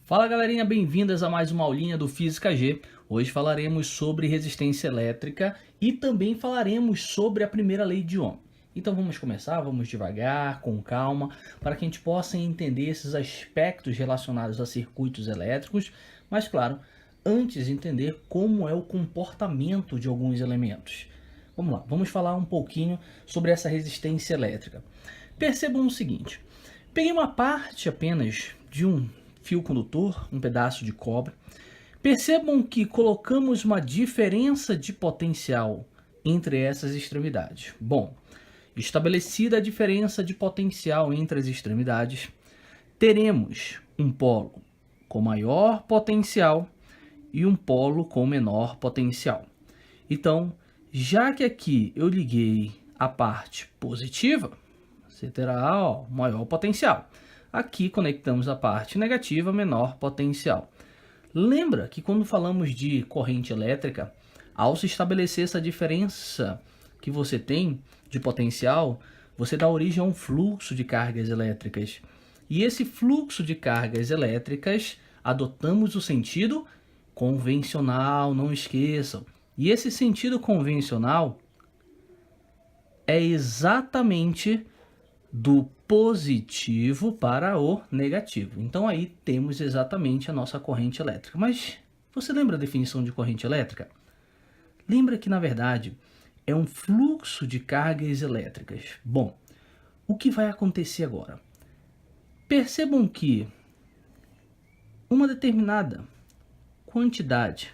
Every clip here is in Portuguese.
Fala galerinha, bem-vindas a mais uma aulinha do Física G. Hoje falaremos sobre resistência elétrica e também falaremos sobre a primeira lei de Ohm. Então vamos começar, vamos devagar, com calma, para que a gente possa entender esses aspectos relacionados a circuitos elétricos, mas claro, antes entender como é o comportamento de alguns elementos. Vamos lá, vamos falar um pouquinho sobre essa resistência elétrica. Percebam o seguinte, peguei uma parte apenas de um fio condutor, um pedaço de cobre. Percebam que colocamos uma diferença de potencial entre essas extremidades. Bom, estabelecida a diferença de potencial entre as extremidades, teremos um polo com maior potencial e um polo com menor potencial. Então, já que aqui eu liguei a parte positiva, você terá maior potencial. Aqui conectamos a parte negativa, menor potencial. Lembra que quando falamos de corrente elétrica, ao se estabelecer essa diferença que você tem de potencial, você dá origem a um fluxo de cargas elétricas. E esse fluxo de cargas elétricas, adotamos o sentido convencional, não esqueçam. E esse sentido convencional é exatamente do positivo para o negativo. Então aí temos exatamente a nossa corrente elétrica. Mas você lembra a definição de corrente elétrica? Lembra que na verdade é um fluxo de cargas elétricas. Bom, o que vai acontecer agora? Percebam que uma determinada quantidade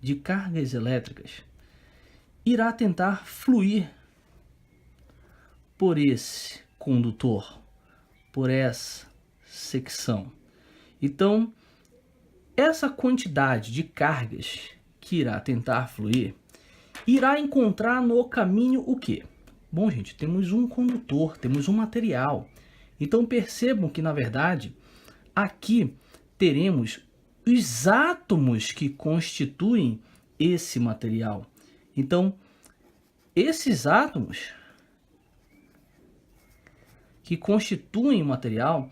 de cargas elétricas irá tentar fluir por esse condutor, por essa secção. Então, essa quantidade de cargas que irá tentar fluir, irá encontrar no caminho o quê? Bom, gente, temos um condutor, temos um material. Então, percebam que, na verdade, aqui teremos os átomos que constituem esse material. Então, esses átomos que constituem o material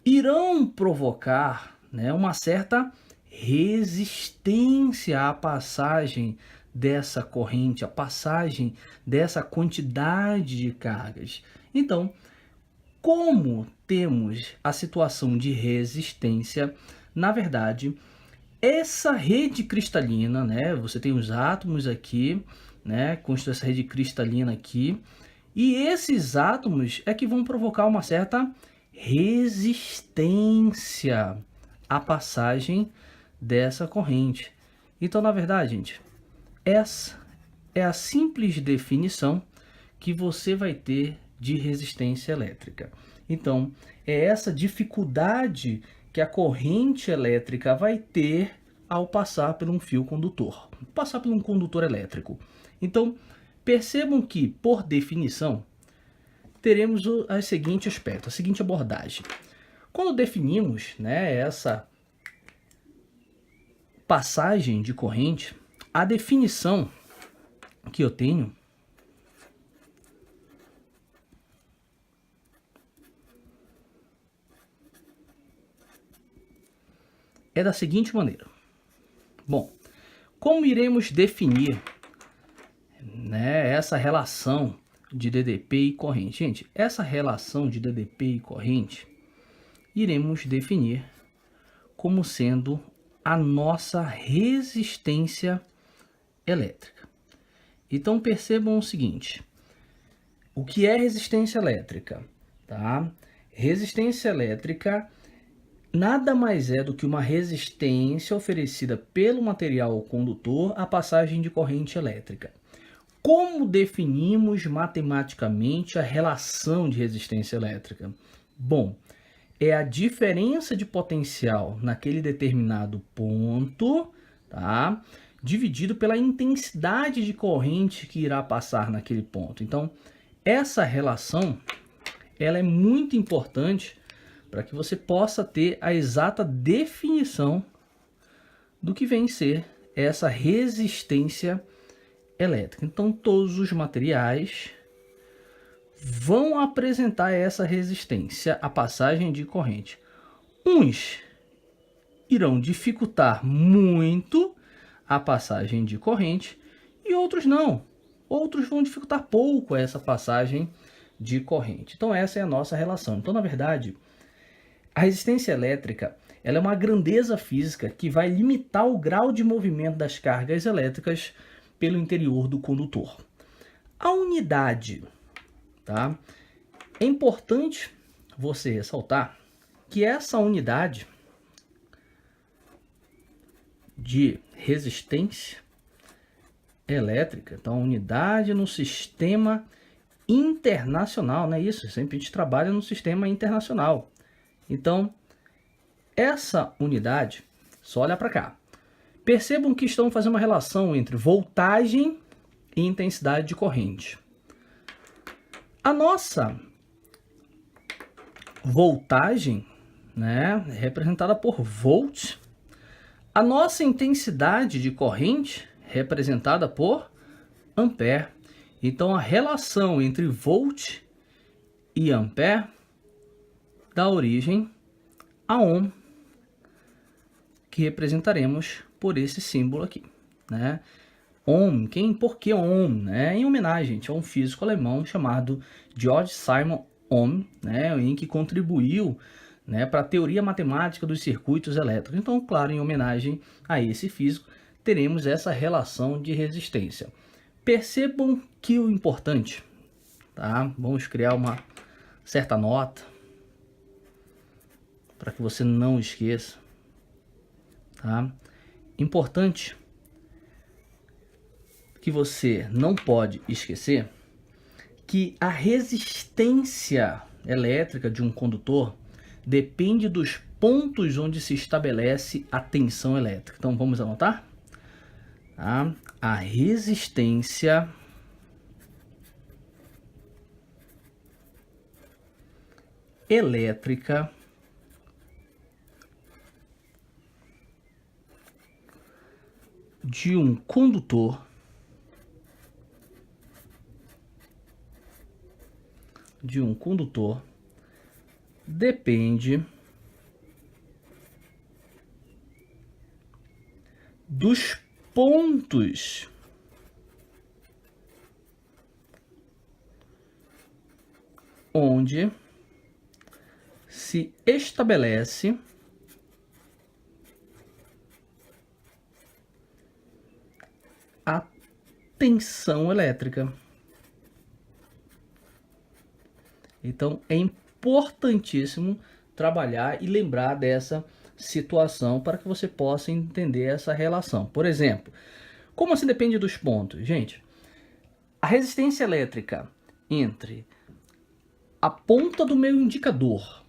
irão provocar, uma certa resistência à passagem dessa corrente, à passagem dessa quantidade de cargas. Então, como temos a situação de resistência, na verdade, essa rede cristalina, você tem os átomos aqui, constitui essa rede cristalina aqui, e esses átomos é que vão provocar uma certa resistência à passagem dessa corrente. Então, na verdade, gente, essa é a simples definição que você vai ter de resistência elétrica. Então, é essa dificuldade que a corrente elétrica vai ter ao passar por um fio condutor, passar por um condutor elétrico. Então, percebam que, por definição, teremos o seguinte aspecto, a seguinte abordagem. Quando definimos essa passagem de corrente, a definição que eu tenho é da seguinte maneira. Bom, como iremos definir essa relação de DDP e corrente? Gente, essa relação de DDP e corrente iremos definir como sendo a nossa resistência elétrica. Então percebam o seguinte, o que é resistência elétrica? Resistência elétrica nada mais é do que uma resistência oferecida pelo material condutor à passagem de corrente elétrica. Como definimos matematicamente a relação de resistência elétrica? Bom, é a diferença de potencial naquele determinado ponto, dividido pela intensidade de corrente que irá passar naquele ponto. Então, essa relação ela é muito importante para que você possa ter a exata definição do que vem ser essa resistência elétrica. Então, todos os materiais vão apresentar essa resistência à passagem de corrente. Uns irão dificultar muito a passagem de corrente e outros não. Outros vão dificultar pouco essa passagem de corrente. Então essa é a nossa relação. Então, na verdade, a resistência elétrica ela é uma grandeza física que vai limitar o grau de movimento das cargas elétricas pelo interior do condutor. A unidade, tá? É importante você ressaltar que essa unidade de resistência elétrica, então unidade no sistema internacional, não é isso? Sempre a gente trabalha no sistema internacional. Então, essa unidade, só olha para cá. Percebam que estão fazendo uma relação entre voltagem e intensidade de corrente. A nossa voltagem, né, é representada por volt. A nossa intensidade de corrente representada por ampere. Então, a relação entre volt e ampere dá origem a ohm, que representaremos por esse símbolo aqui, né? Ohm, por que ohm? Né? Em homenagem a um físico alemão chamado Georg Simon Ohm, né, em que contribuiu, né, para a teoria matemática dos circuitos elétricos. Então, claro, em homenagem a esse físico, teremos essa relação de resistência. Percebam que o importante, tá? Vamos criar uma certa nota para que você não esqueça, tá? Importante que você não pode esquecer que a resistência elétrica de um condutor depende dos pontos onde se estabelece a tensão elétrica. Então vamos anotar? Tá? A resistência elétrica de um condutor depende dos pontos onde se estabelece a tensão elétrica. Então é importantíssimo trabalhar e lembrar dessa situação para que você possa entender essa relação. Por exemplo, como assim depende dos pontos? Gente, a resistência elétrica entre a ponta do meu indicador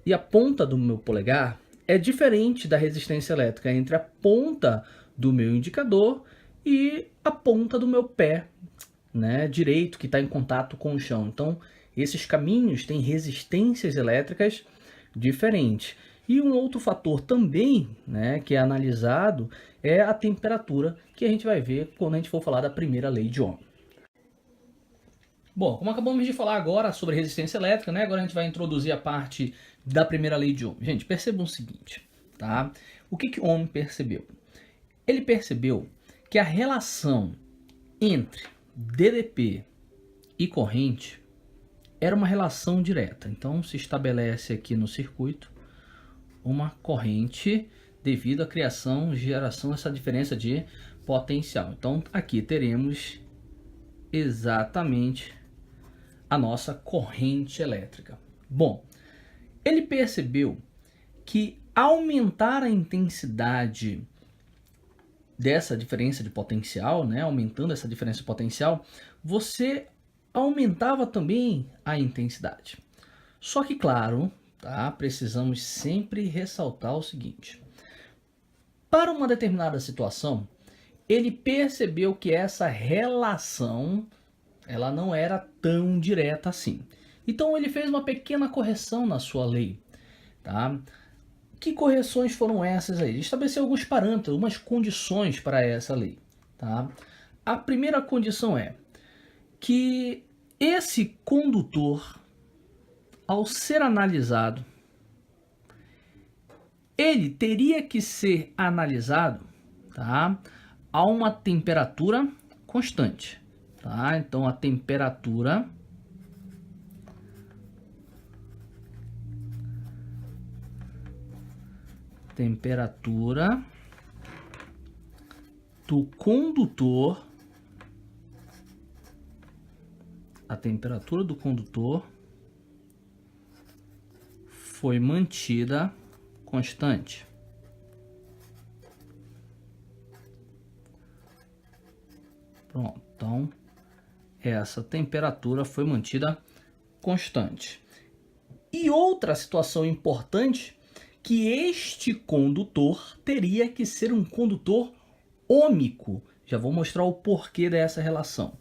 e a ponta do meu polegar é diferente da resistência elétrica entre a ponta do meu indicador e a ponta do meu pé, né, direito, que está em contato com o chão. Então, esses caminhos têm resistências elétricas diferentes. E um outro fator também, né, que é analisado é a temperatura, que a gente vai ver quando a gente for falar da primeira lei de Ohm. Bom, como acabamos de falar agora sobre resistência elétrica, né, agora a gente vai introduzir a parte da primeira lei de Ohm. Gente, percebam o seguinte, tá? O que Ohm percebeu? Ele percebeu que a relação entre DDP e corrente era uma relação direta. Então se estabelece aqui no circuito uma corrente devido à criação, geração, essa diferença de potencial. Então aqui teremos exatamente a nossa corrente elétrica. Bom, ele percebeu que aumentar a intensidade dessa diferença de potencial, né, aumentando essa diferença de potencial, você aumentava também a intensidade. Só que, claro, tá, precisamos sempre ressaltar o seguinte: para uma determinada situação, ele percebeu que essa relação ela não era tão direta assim. Então ele fez uma pequena correção na sua lei, tá? Que correções foram essas aí? Ele estabeleceu alguns parâmetros, algumas condições para essa lei, tá? A primeira condição é que esse condutor, ao ser analisado, ele teria que ser analisado, tá, a uma temperatura constante, tá? Então a temperatura do condutor, a temperatura do condutor foi mantida constante. Pronto, então essa temperatura foi mantida constante. E outra situação importante, que este condutor teria que ser um condutor ômico. Já vou mostrar o porquê dessa relação.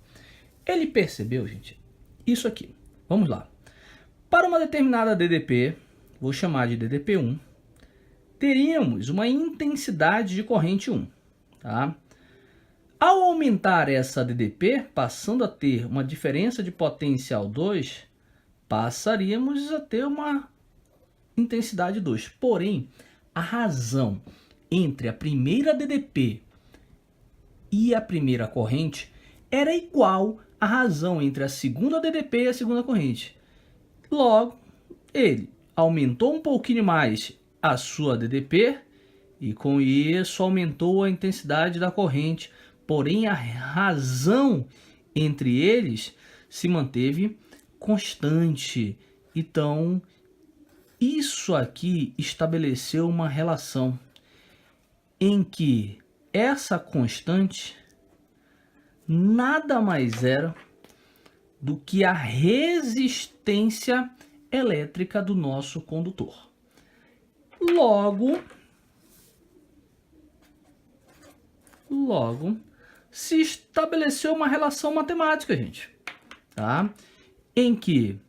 Ele percebeu, gente, isso aqui. Vamos lá. Para uma determinada DDP, vou chamar de DDP1, teríamos uma intensidade de corrente 1, tá? Ao aumentar essa DDP, passando a ter uma diferença de potencial 2, passaríamos a ter uma intensidade 2. Porém, a razão entre a primeira DDP e a primeira corrente era igual à razão entre a segunda DDP e a segunda corrente. Logo, ele aumentou um pouquinho mais a sua DDP e com isso aumentou a intensidade da corrente. Porém, a razão entre eles se manteve constante. Então, isso aqui estabeleceu uma relação em que essa constante nada mais era do que a resistência elétrica do nosso condutor. Logo, se estabeleceu uma relação matemática, gente, tá? Em que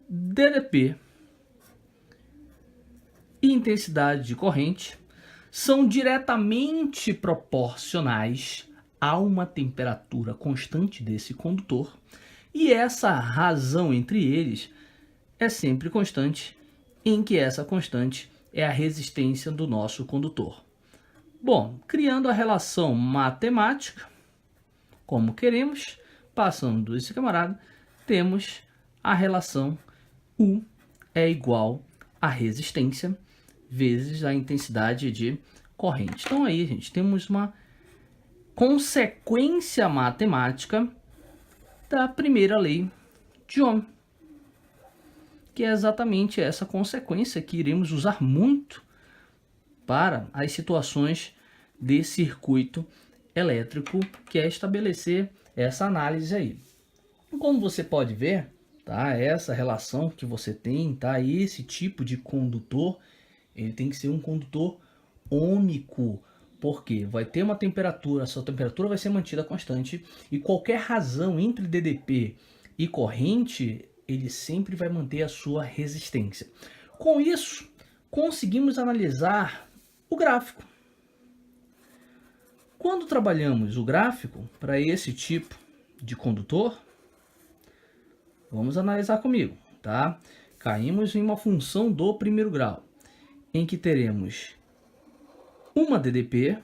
DDP e intensidade de corrente são diretamente proporcionais a uma temperatura constante desse condutor, e essa razão entre eles é sempre constante, em que essa constante é a resistência do nosso condutor. Bom, criando a relação matemática, como queremos, passando esse camarada, temos a relação U é igual a resistência vezes a intensidade de corrente. Então aí, gente, temos uma consequência matemática da primeira lei de Ohm, que é exatamente essa consequência que iremos usar muito para as situações de circuito elétrico, que é estabelecer essa análise aí. Como você pode ver, tá? Essa relação que você tem, tá? Esse tipo de condutor, ele tem que ser um condutor ômico, porque vai ter uma temperatura, a sua temperatura vai ser mantida constante, e qualquer razão entre DDP e corrente, ele sempre vai manter a sua resistência. Com isso, conseguimos analisar o gráfico. Quando trabalhamos o gráfico para esse tipo de condutor, vamos analisar comigo, tá? Caímos em uma função do primeiro grau, em que teremos uma DDP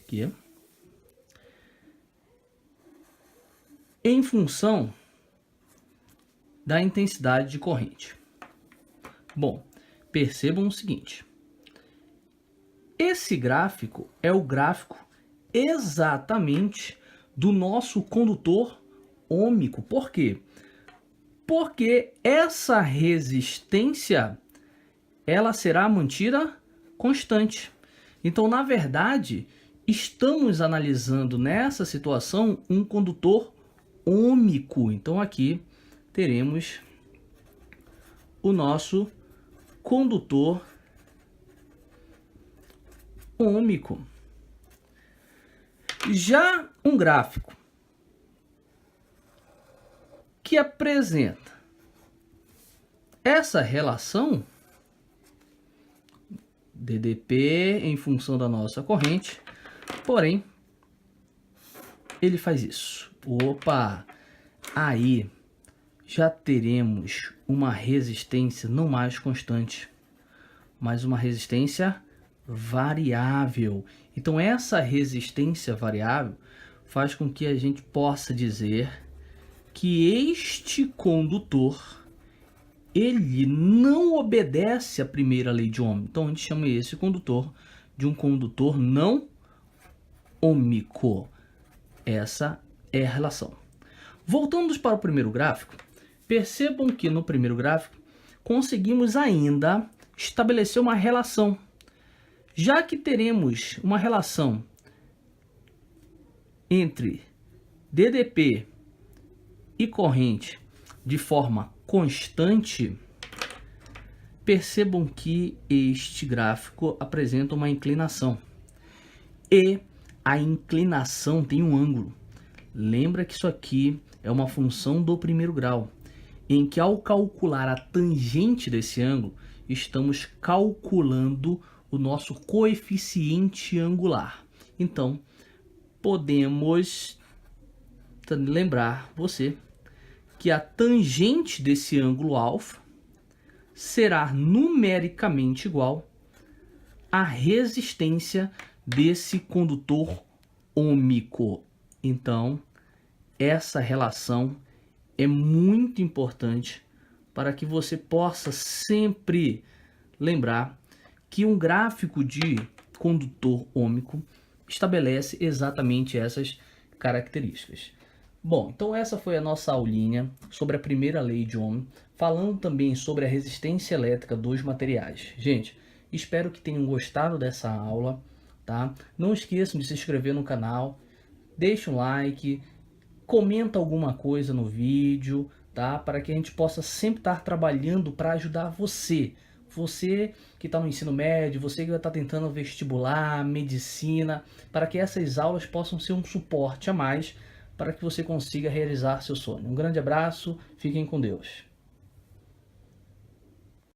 aqui, em função da intensidade de corrente. Bom, percebam o seguinte: esse gráfico é o gráfico exatamente do nosso condutor ômico. Por quê? Porque essa resistência ela será mantida constante. Então, na verdade, estamos analisando nessa situação um condutor ômico. Então, aqui teremos o nosso condutor ômico. Já um gráfico que apresenta essa relação DDP em função da nossa corrente, porém ele faz isso. Opa, aí já teremos uma resistência não mais constante. mas uma resistência variável. Então essa resistência variável faz com que a gente possa dizer que este condutor ele não obedece à primeira lei de Ohm. Então a gente chama esse condutor de um condutor não ômico. Essa é a relação. Voltando para o primeiro gráfico, percebam que no primeiro gráfico conseguimos ainda estabelecer uma relação. Já que teremos uma relação entre DDP e corrente de forma constante, percebam que este gráfico apresenta uma inclinação. E a inclinação tem um ângulo. Lembra que isso aqui é uma função do primeiro grau, em que ao calcular a tangente desse ângulo, estamos calculando o nosso coeficiente angular. Então, podemos lembrar você que a tangente desse ângulo alfa será numericamente igual à resistência desse condutor ômico. Então, essa relação é muito importante para que você possa sempre lembrar que um gráfico de condutor ômico estabelece exatamente essas características. Bom, então essa foi a nossa aulinha sobre a primeira lei de Ohm, falando também sobre a resistência elétrica dos materiais. Gente, espero que tenham gostado dessa aula, tá? Não esqueçam de se inscrever no canal, deixa um like, comenta alguma coisa no vídeo, tá? Para que a gente possa sempre estar trabalhando para ajudar você. Você que está no ensino médio, você que está tentando vestibular, medicina, para que essas aulas possam ser um suporte a mais para que você consiga realizar seu sonho. Um grande abraço, fiquem com Deus.